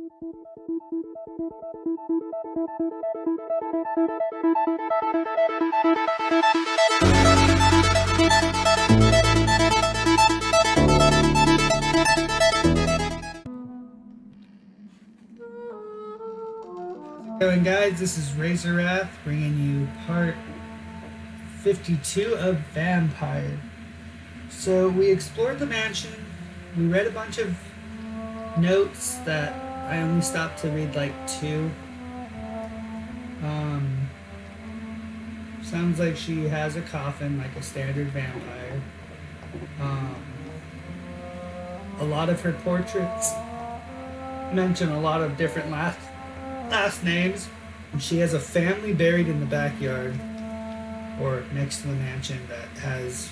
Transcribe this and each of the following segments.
Going guys, this is Razor Wrath bringing you part 52 of Vampyr. So we explored the mansion, we read a bunch of notes that I only stopped to read like 2. Sounds like she has a coffin like a standard vampire. A lot of her portraits mention a lot of different last names. And she has a family buried in the backyard or next to the mansion that has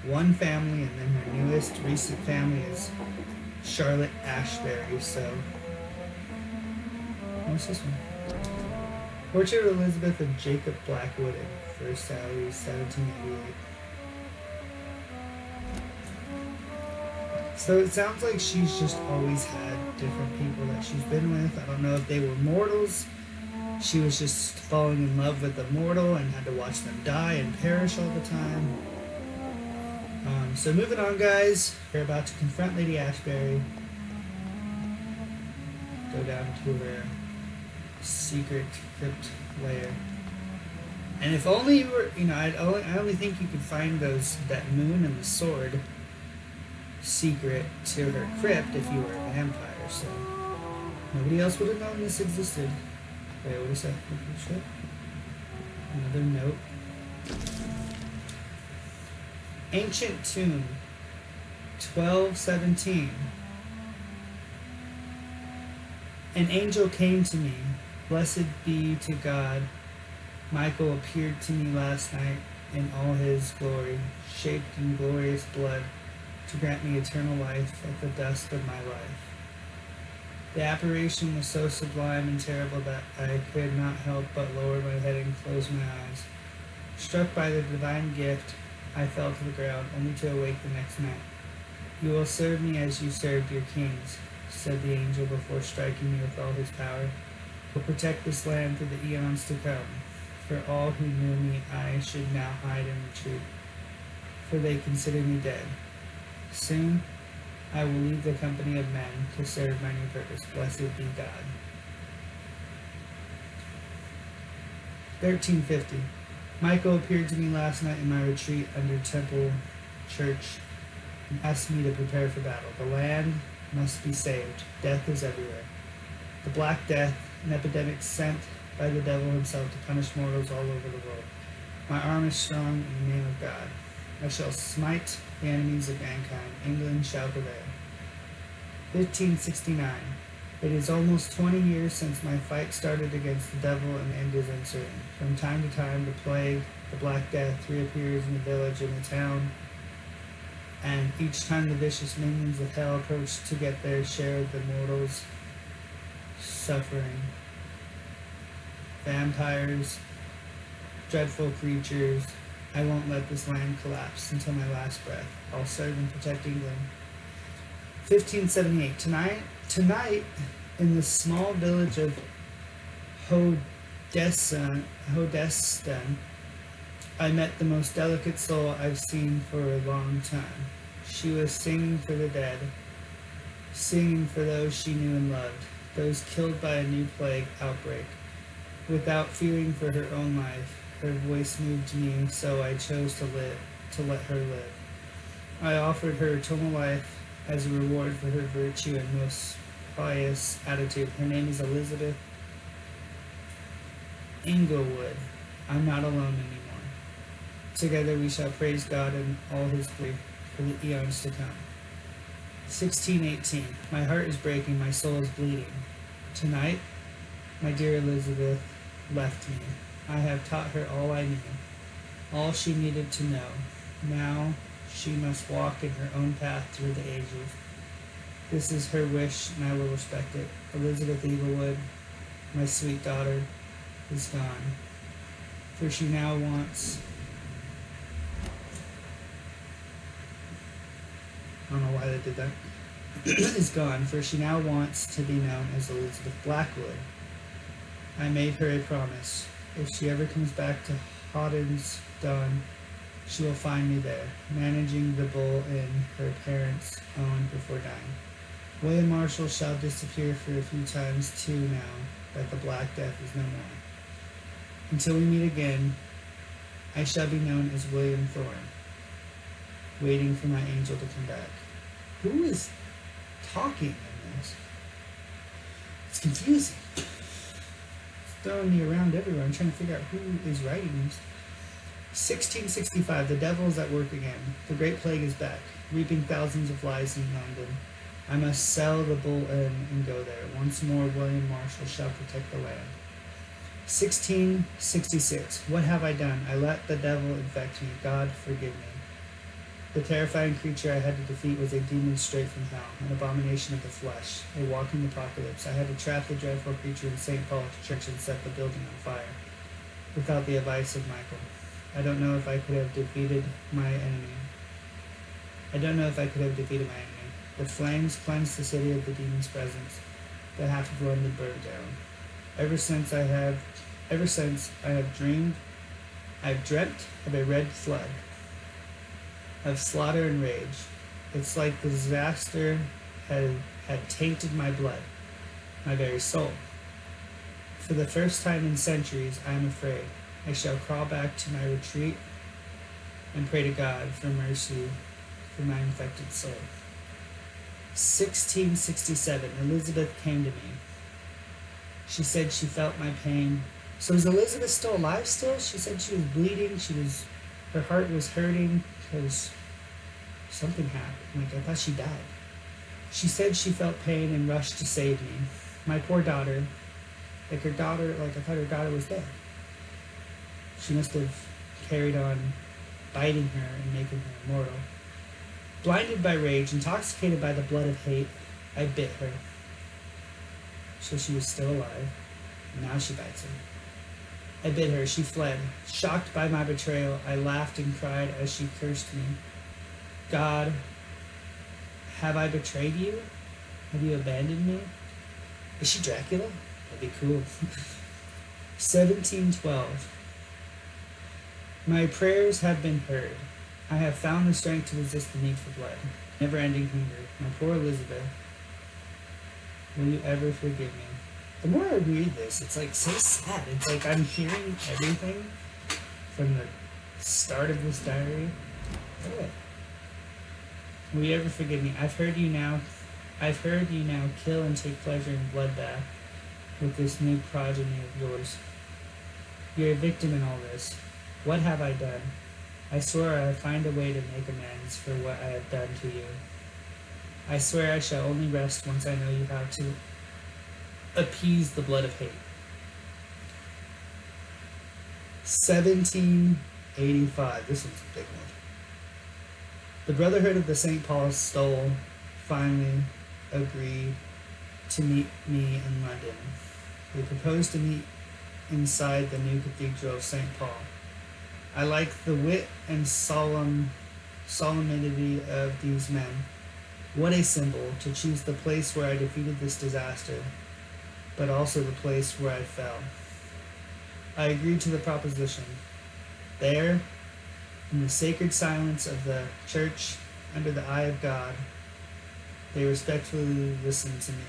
one family, and then her newest recent family is Charlotte Ashbury. So what's this one? Portrait of Elizabeth of Jacob Blackwood in First Salary, 1788. So it sounds like she's just always had different people that she's been with. I don't know if they were mortals. She was just falling in love with a mortal and had to watch them die and perish all the time. So moving on, guys. We're about to confront Lady Ashbury. Go down to her secret crypt lair. And if only you were, I only think you could find that moon and the sword secret to her crypt if you were a vampire, so nobody else would have known this existed. Wait, what is that? Another note. Ancient tomb, 1217. An angel came to me. Blessed be to God. Michael appeared to me last night in all his glory, shaped in glorious blood, to grant me eternal life at the dusk of my life. The apparition was so sublime and terrible that I could not help but lower my head and close my eyes. Struck by the divine gift, I fell to the ground, only to awake the next night. You will serve me as you served your kings, said the angel before striking me with all his power. Will protect this land for the eons to come. For all who knew me, I should now hide and retreat, for they consider me dead. Soon, I will leave the company of men to serve my new purpose. Blessed be God. 1350. Michael appeared to me last night in my retreat under Temple Church and asked me to prepare for battle. The land must be saved. Death is everywhere. The Black Death, an epidemic sent by the devil himself to punish mortals all over the world. My arm is strong in the name of God. I shall smite the enemies of mankind. England shall prevail. 1569. It is almost 20 years since my fight started against the devil, and the end is uncertain. From time to time, the plague, the Black Death, reappears in the village and the town, and each time the vicious minions of hell approach to get their share of the mortals' suffering. Vampires, dreadful creatures. I won't let this land collapse until my last breath. I'll serve and protect England. 1578. Tonight, in the small village of Hodestan, I met the most delicate soul I've seen for a long time. She was singing for the dead, singing for those she knew and loved, those killed by a new plague outbreak. Without fearing for her own life, her voice moved me, so I chose to let her live. I offered her eternal life as a reward for her virtue and most pious attitude. Her name is Elizabeth Inglewood. I'm not alone anymore. Together we shall praise God in all his glory for the eons to come. 1618. My heart is breaking, my soul is bleeding. Tonight, my dear Elizabeth left me. I have taught her all I knew, all she needed to know. Now she must walk in her own path through the ages. This is her wish, and I will respect it. Elizabeth Eaglewood, my sweet daughter, is gone, for she now wants... I don't know why they did that. is gone, for she now wants to be known as Elizabeth Blackwood. I made her a promise. If she ever comes back to Hawdon's Dawn, she will find me there, managing the bull Inn her parents owned before dying. William Marshall shall disappear for a few times too now that the Black Death is no more. Until we meet again, I shall be known as William Thorne, waiting for my angel to come back. Who is talking in this? It's confusing. It's throwing me around everywhere. I'm trying to figure out who is writing this. 1665, the devil is at work again. The Great Plague is back, reaping thousands of lives in London. I must sell the Bull Inn and go there. Once more, William Marshall shall protect the land. 1666, what have I done? I let the devil infect me. God forgive me. The terrifying creature I had to defeat was a demon straight from hell, an abomination of the flesh, a walking apocalypse. I had to trap the dreadful creature in St. Paul's Church and set the building on fire, without the advice of Michael. I don't know if I could have defeated my enemy. The flames cleansed the city of the demon's presence. The half of London burned down. Ever since I have dreamt of a red flood, of slaughter and rage. It's like the disaster had tainted my blood, my very soul. For the first time in centuries, I am afraid. I shall crawl back to my retreat and pray to God for mercy for my infected soul. 1667, Elizabeth came to me. She said she felt my pain. So is Elizabeth still alive still? She said she was bleeding. Her heart was hurting because something happened. Like, I thought she died. She said she felt pain and rushed to save me. My poor daughter, I thought her daughter was dead. She must have carried on biting her and making her immortal. Blinded by rage, intoxicated by the blood of hate, I bit her. So she was still alive. Now she bites her. I bit her. She fled. Shocked by my betrayal, I laughed and cried as she cursed me. God, have I betrayed you? Have you abandoned me? Is she Dracula? That'd be cool. 1712. My prayers have been heard. I have found the strength to resist the need for blood. Never-ending hunger. My poor Elizabeth. Will you ever forgive me? The more I read this, it's like so sad. It's like I'm hearing everything from the start of this diary. What? Will you ever forgive me? I've heard you now kill and take pleasure in bloodbath with this new progeny of yours. You're a victim in all this. What have I done? I swear I'll find a way to make amends for what I have done to you. I swear I shall only rest once I know you how to appease the blood of hate. 1785. This one's a big one. The Brotherhood of the St. Paul's Stole finally agreed to meet me in London. They proposed to meet inside the new Cathedral of St. Paul. I like the wit and solemnity of these men. What a symbol to choose the place where I defeated this disaster, but also the place where I fell. I agreed to the proposition. There, in the sacred silence of the church, under the eye of God, they respectfully listened to me.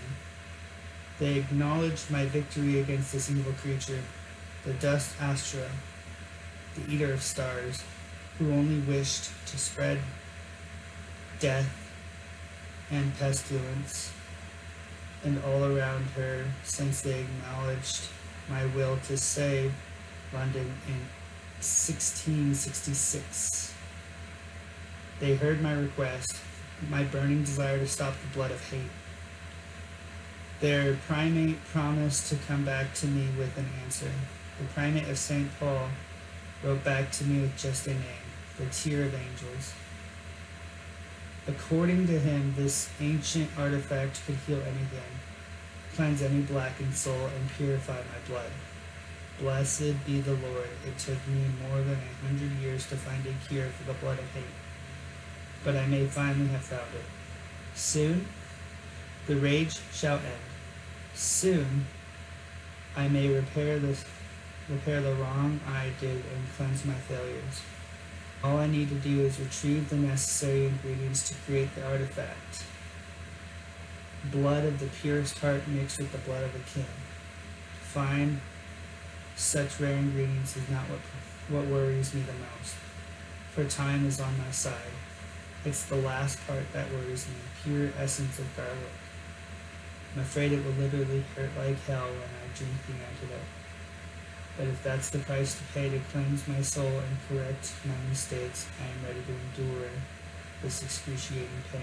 They acknowledged my victory against this evil creature, the dust Astra, the eater of stars, who only wished to spread death and pestilence, and all around her, since they acknowledged my will to save London in 1666. They heard my request, my burning desire to stop the blood of hate. Their primate promised to come back to me with an answer. The primate of St. Paul wrote back to me with just a name, the Tear of Angels. According to him, this ancient artifact could heal anything, cleanse any blackened soul, and purify my blood. Blessed be the Lord. It took me more than 100 years to find a cure for the blood of hate, but I may finally have found it. Soon, The rage shall end. Soon I may repair the wrong I did and cleanse my failures. All I need to do is retrieve the necessary ingredients to create the artifact. Blood of the purest heart mixed with the blood of a king. To find such rare ingredients is not what worries me the most, for time is on my side. It's the last part that worries me, pure essence of garlic. I'm afraid it will literally hurt like hell when I drink the antidote. But if that's the price to pay to cleanse my soul and correct my mistakes, I am ready to endure this excruciating pain.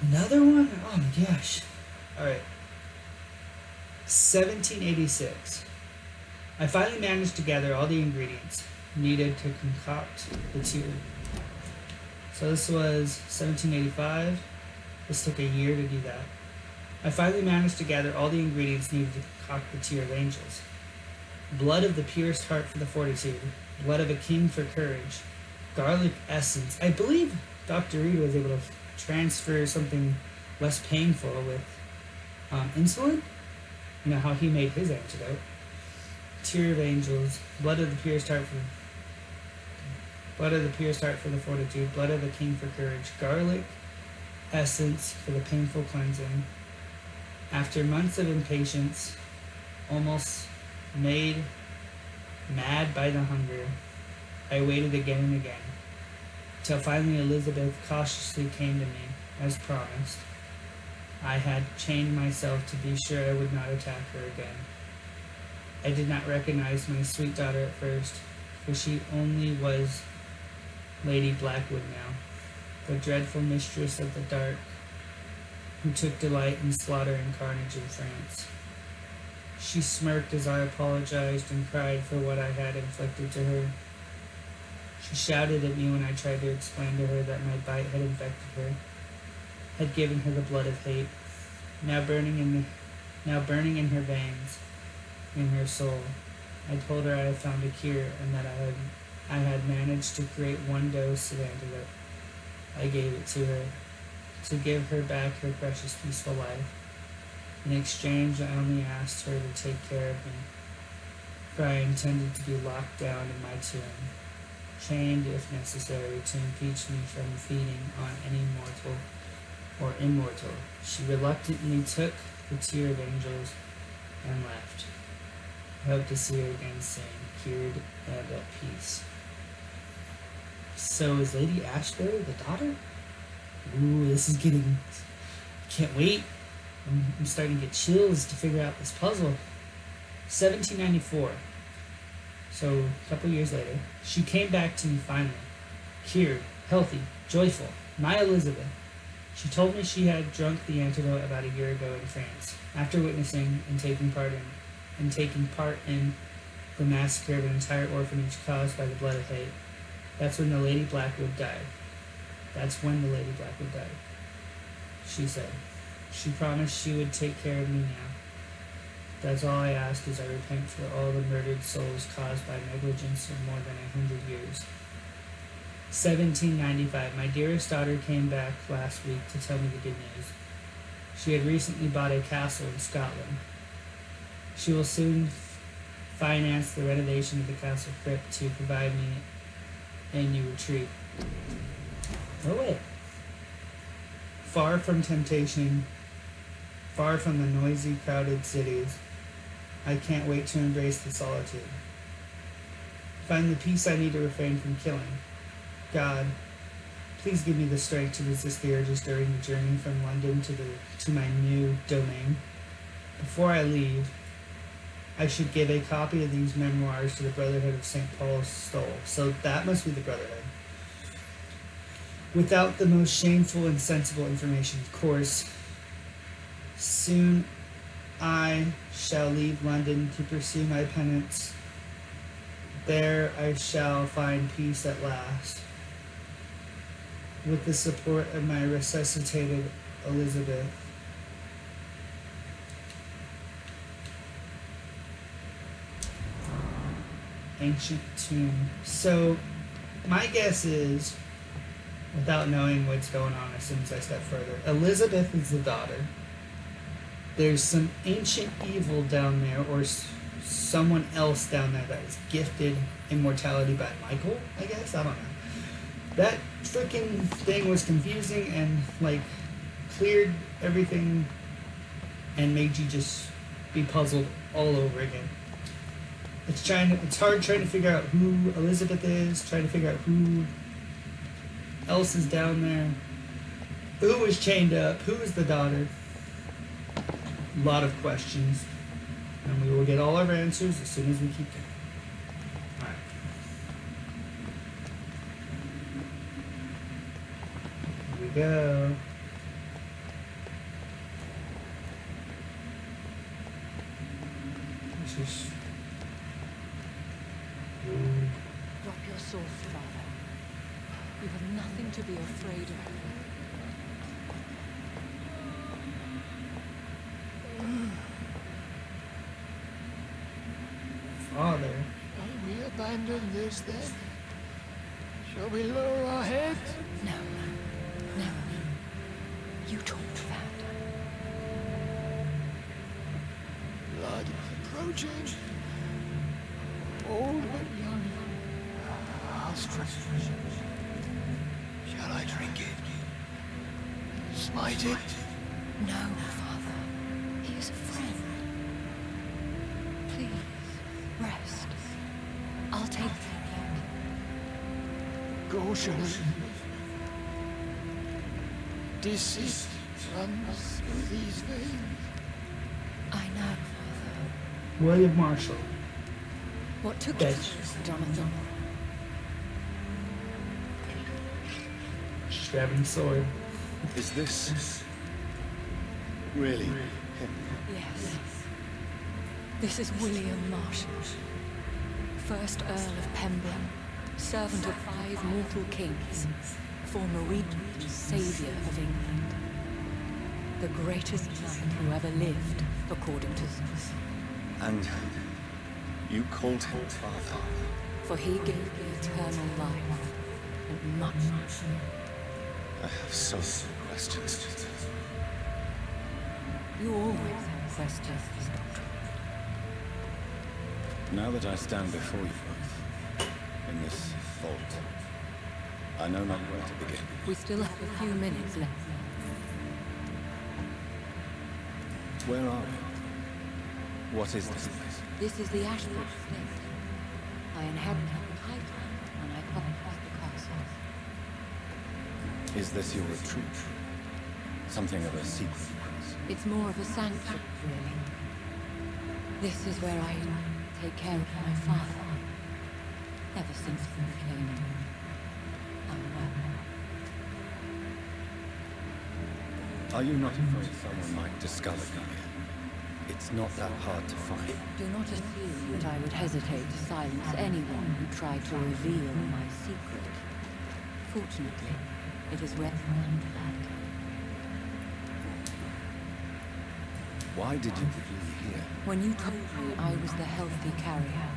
Another one? Oh my gosh. Alright. 1786. I finally managed to gather all the ingredients needed to concoct the tear. So this was 1785. This took a year to do that. I finally managed to gather all the ingredients needed to concoct the tear of angels. Blood of the purest heart for the fortitude. Blood of a king for courage. Garlic essence. I believe Dr. Reed was able to transfer something less painful with insulin. You know how he made his antidote. Tear of angels. Blood of the purest heart for the fortitude. Blood of a king for courage. Garlic essence for the painful cleansing. After months of impatience, almost made mad by the hunger, I waited again and again, till finally Elizabeth cautiously came to me, as promised. I had chained myself to be sure I would not attack her again. I did not recognize my sweet daughter at first, for she only was Lady Blackwood now, the dreadful mistress of the dark, who took delight in slaughter and carnage in France. She smirked as I apologized and cried for what I had inflicted to her. She shouted at me when I tried to explain to her that my bite had infected her, had given her the blood of hate, now burning in her veins, in her soul. I told her I had found a cure and that I had managed to create one dose of antidote. I gave it to her, to give her back her precious peaceful life. In exchange, I only asked her to take care of me, for I intended to be locked down in my tomb, chained if necessary to impeach me from feeding on any mortal or immortal. She reluctantly took the tear of angels and left. I hope to see her again soon, cured and at peace. So is Lady Ashbury the daughter? Ooh, this is getting... Can't wait. I'm starting to get chills to figure out this puzzle. 1794. So, a couple years later, she came back to me finally. Cured, healthy, joyful. My Elizabeth. She told me she had drunk the antidote about a year ago in France, after witnessing and taking part in the massacre of an entire orphanage caused by the blood of hate. That's when the Lady Blackwood died. She said. She promised she would take care of me now. That's all I ask as I repent for all the murdered souls caused by negligence of more than 100 years. 1795. My dearest daughter came back last week to tell me the good news. She had recently bought a castle in Scotland. She will soon finance the renovation of the castle crypt to provide me a new retreat. Oh wait. Far from temptation, far from the noisy, crowded cities, I can't wait to embrace the solitude. Find the peace I need to refrain from killing. God, please give me the strength to resist the urges during the journey from London to my new domain. Before I leave, I should give a copy of these memoirs to the Brotherhood of St. Paul's Stole. So that must be the Brotherhood. Without the most shameful and sensible information, of course. Soon I shall leave London to pursue my penance. There I shall find peace at last. With the support of my resuscitated Elizabeth. Ancient tomb. So, my guess is without knowing what's going on as soon as I step further. Elizabeth is the daughter. There's some ancient evil down there, or someone else down there that is gifted immortality by Michael, I guess? I don't know. That freaking thing was confusing and, like, cleared everything and made you just be puzzled all over again. It's hard trying to figure out who Elizabeth is, trying to figure out who else is down there, who is chained up, who is the daughter. A lot of questions, and we will get all our answers as soon as we keep going. Alright. Here we go. This is... Drop your sword, Father. You have nothing to be afraid of. Father. Shall we abandon this then? Shall we lower our heads? No. No. You talk to that. Blood approaching. Old but young. How strange. Shall I drink it? Smite it? No, Father. He is a friend. Please, rest. I'll take care of it. Caution. Deceit runs through these veins. I know, Father. William Marshall. What took Dead. you, Jonathan? She's grabbing the sword. Is this really him? Yes. This is William Marshall, 1st Earl of Pembroke, servant of 5 mortal kings, former regent and saviour of England. The greatest knight who ever lived, according to some. And you called him father? For he gave me eternal life, and much. I have so many questions. You always have questions, Doctor. Now that I stand before you both, in this vault, I know not where to begin. We still have a few minutes left. Where are we? What is this place? This is the Ashbury estate. I inherited the title when I conquered the castle. Is this your retreat? Something of a secret place? It's more of a sanctuary, really. This is where I take care of my father. Ever since he became unwell. Are you not afraid someone might discover you here? It's not that hard to find. Do not assume that I would hesitate to silence anyone who tried to reveal my secret. Fortunately, it is rare for that. Why did you flee here? When you told me I was the healthy carrier,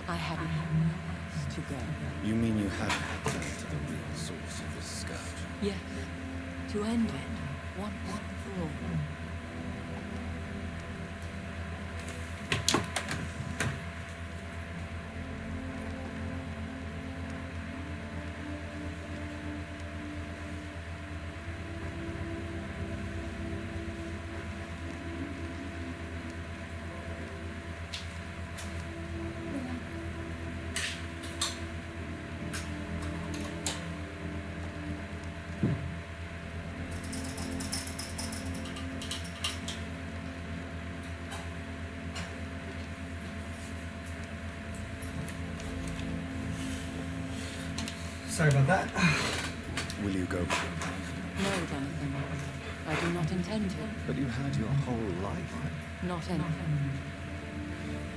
I had nowhere else to go. You mean you haven't returned to the real source of this scourge? Yes, to end it once and for all. Sorry about that. Will you go back? No, Jonathan. I do not intend to. But you had your whole life. Not any.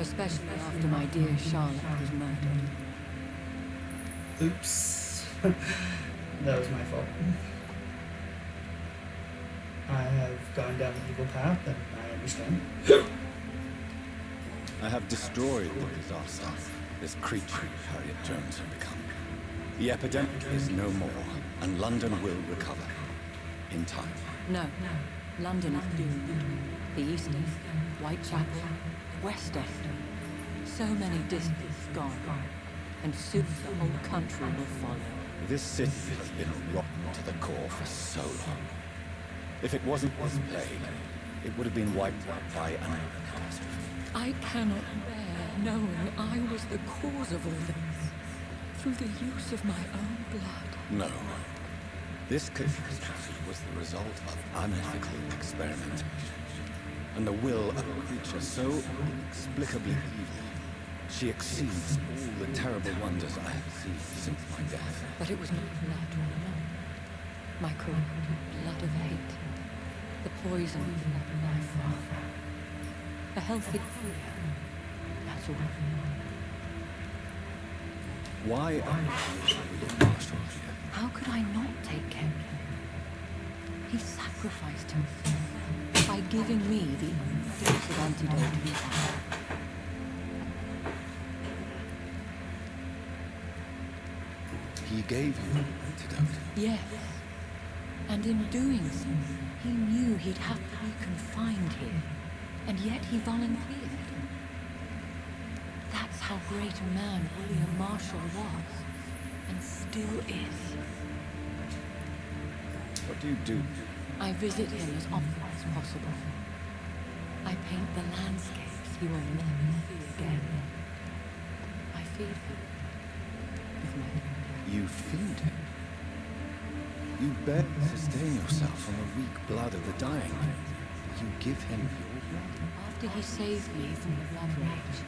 Especially after my dear Charlotte was murdered. Oops. That was my fault. I have gone down the evil path, and I understand. I have destroyed the disaster this creature Harriet Jones had become. The epidemic is no more. and London will recover. In time. No. London is doomed. The East End, Whitechapel, West End. So many districts gone. And soon the whole country will follow. This city has been rotten to the core for so long. If it wasn't this plague, it would have been wiped out by another catastrophe. I cannot bear knowing I was the cause of all this. Through the use of my own blood. No. This catastrophe was the result of unethical experimentation. And the will of a creature so inexplicably evil, she exceeds all the terrible wonders I have seen since my death. But it was not blood all along. My corrupted blood of hate. The poison blood of my father. A healthy warrior. That's all. Why are you William Marshall here? How could I not take care of him? He sacrificed himself by giving me the only dose of antidote he had. He gave you an antidote. Yes. And in doing so, he knew he'd have to be confined here. And yet he volunteered. That's how great a man William Marshall was. And still is. What do you do? I visit him as often as possible. I paint the landscapes he will never see again. I feed him with my blood. You feed him? You barely sustain yourself on the weak blood of the dying. You give him your blood? After he saved me from the blood rage,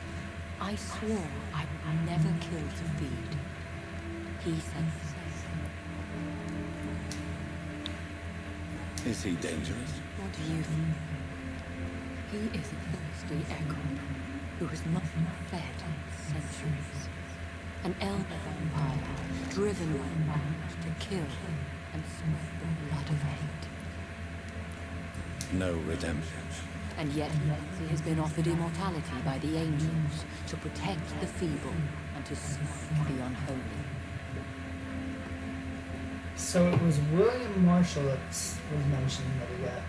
I swore I would never kill to feed. He said the same. Is he dangerous? What do you think? He is a thirsty echo who has not been fed in centuries. An elder vampire driven by rage to kill and spread the blood of hate. No redemption. And yet he has been offered immortality by the angels to protect the feeble and to smite the unholy. So it was William Marshall that was mentioning that he got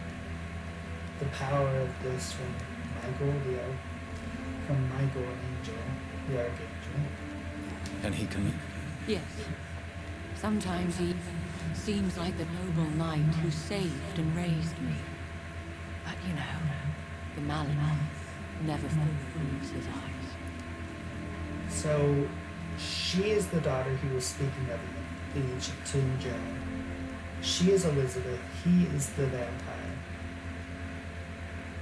the power of this from Michael, from Michael, Angel, the Archangel. And he can... Yes. Sometimes he even seems like the noble knight who saved and raised me. But you know, the malice never fully leaves his eyes. So she is the daughter he was speaking of in the Egyptian journal. She is Elizabeth. He is the vampire.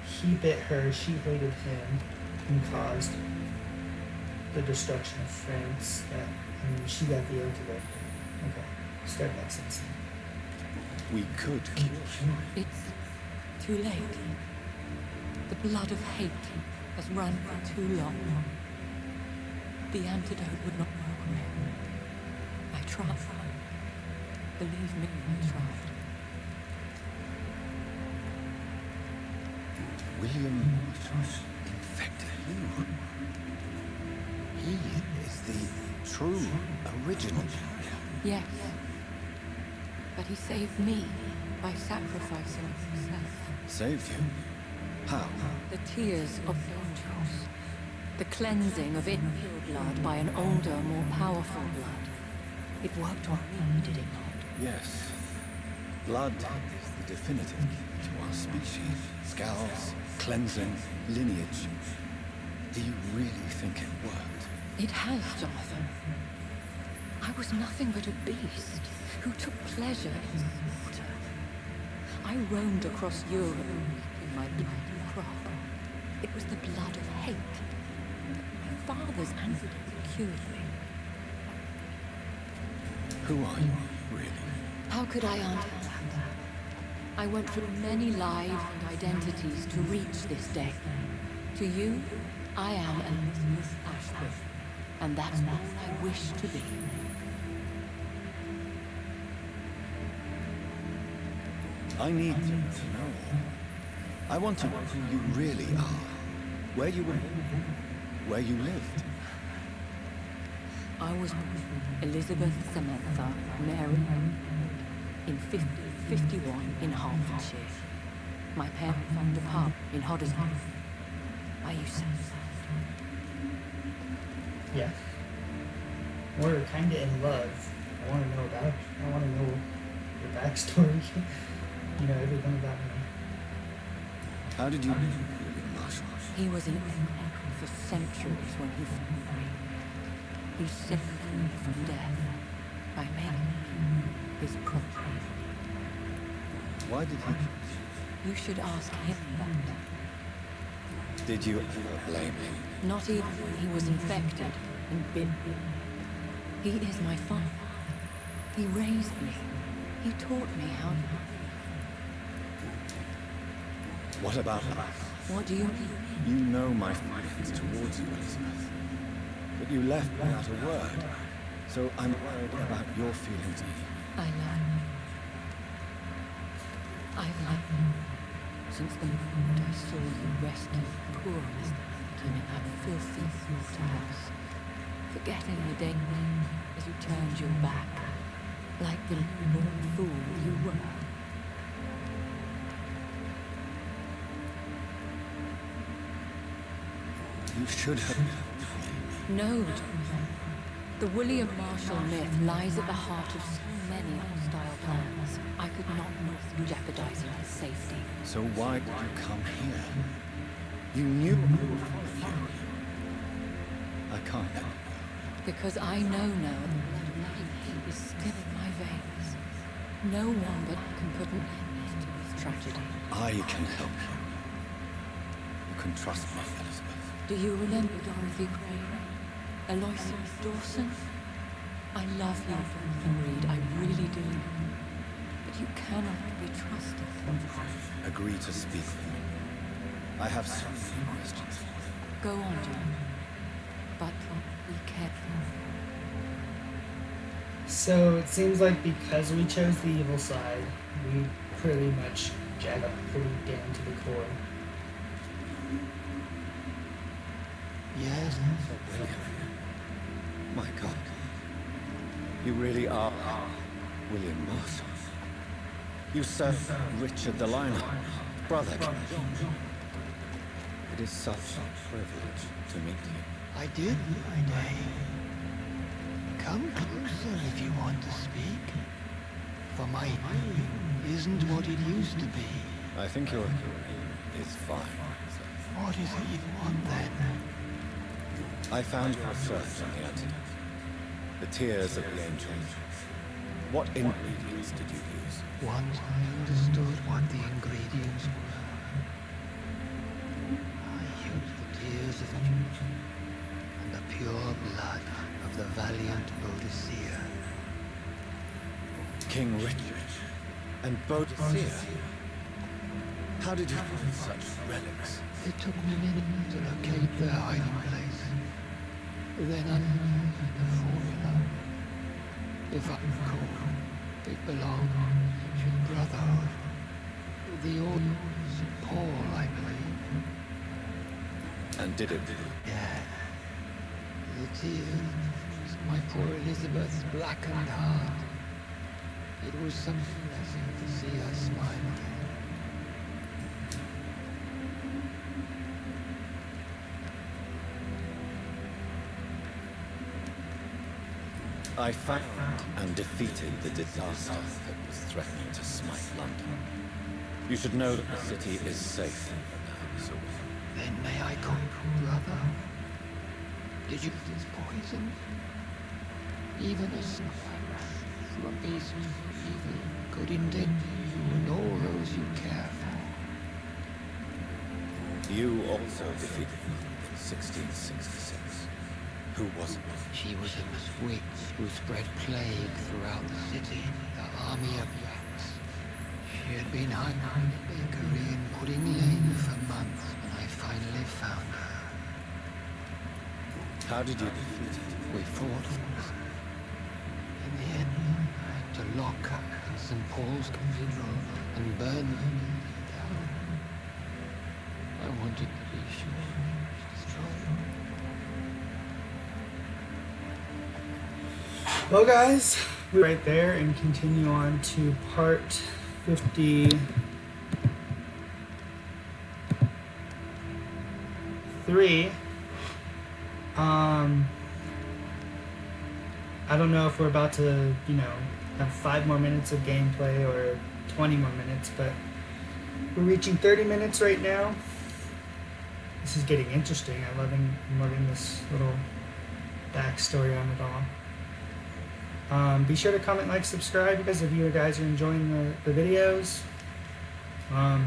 He bit her. She hated him and caused the destruction of France. And she got the antidote. Okay, start that sentence. We could kill him. It's too late. The blood of hate has run for too long. The antidote would not work on him. I tried. Believe me, I tried. William Marshall infected you. He is the true, original carrier. Yes. But he saved me by sacrificing himself. Saved you? How? The tears of angels. The cleansing of impure blood by an older, more powerful blood. It worked on me, did it not? Yes. Blood is the definitive key to our species. Scowls, cleansing, lineage. Do you really think it worked? It has, Jonathan. I was nothing but a beast who took pleasure in slaughter. I roamed across Europe in my bloody crop. It was the blood of hate. My father's antidote cured me. Who are you, really? How could I answer that? I went through many lives and identities to reach this day. To you, I am Elizabeth Ashbury, and that's all I wish to be. I need to know. I want to know who you really are. Where you were born. Where you lived. I was Elizabeth Samantha Mary in 1551 in Hertfordshire. My parents owned a pub in Hoddesdon. Are you satisfied? Yeah. We're kind of in love. I want to know about. I want to know your backstory. Everything about me. How did you meet William Marshall? He was in exile for centuries when he found me. He saved me from death by making me his property. Why did he? You should ask him that. Did you ever blame him? Not even when he was infected and bitten. He is my father. He raised me. He taught me how to be. What about us? What do you mean? You know my feelings towards you, Elizabeth. But you left without a word. So I'm worried about your feelings. I love you. I've loved you since the moment I saw you rescue poor Mr. Lincoln in that filthy slaughterhouse, forgetting the danger as you turned your back, like the born fool you were. You should have. No, John. The William Marshall myth lies at the heart of so many hostile plans. I could not risk jeopardizing his safety. So why did you come here? You knew I would follow you. I can't let you go. Because I know now the blood of life is still in my veins. No one but can put an end to this tragedy. I can help you. You can trust me, Elizabeth. Do you remember Dorothy Crane? Aloysius Dawson? I love you, Dorothy Reed, I really do. But you cannot be trusted. Agree to speak with me. I have so many questions. Go on, John. But be careful. So it seems like because we chose the evil side, we pretty much jack up pretty down to the core. Yes. My God. You really are William Marshall. You served Richard the Lionheart, brother King John. It is such a privilege to meet you. I did, my day. Come closer if you want to speak. For my hearing isn't what it used to be. I think your hearing is fine, sir. What is it you want then? I found your research on the antidote. The tears of the angels. What ingredients did you use? Once I understood what the ingredients were. I used the tears of children and the pure blood of the valiant Boadicea. King Richard and Boadicea. How did you find such relics? It took me minutes to locate their hiding place. Then I learned the formula. If I recall, it belonged to the ancient brotherhood. The order of St. Paul, I believe. And did it? Yeah. The tears, my poor Elizabeth's blackened heart. It was some blessing to see her smile again. I found and defeated the disaster that was threatening to smite London. You should know that the city is safe now, so Then may I call you brother? Did you use poison? Even a snipe from a beast of evil could endanger you and all those you care for. you also defeated me in 1666. Who was it? She was a witch who spread plague throughout the city, the army of rats. She had been hiding in a bakery in Pudding Lane for months when I finally found her. How did you defeat it? We fought for her. In the end, I had to lock her in St. Paul's Cathedral and burn her down. I wanted to be sure she was destroyed. Well, guys, right there and continue on to part 53. I don't know if we're about to, have 5 more minutes of gameplay or 20 more minutes, but we're reaching 30 minutes right now. This is getting interesting. I'm loving this little backstory on it all. Be sure to comment, like, subscribe, because if you guys are enjoying the videos. I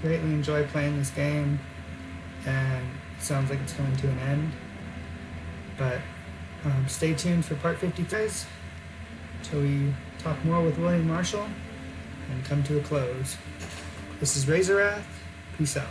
greatly enjoy playing this game, and it sounds like it's coming to an end. But stay tuned for part 53 until we talk more with William Marshall and come to a close. This is Razorwrath. Peace out.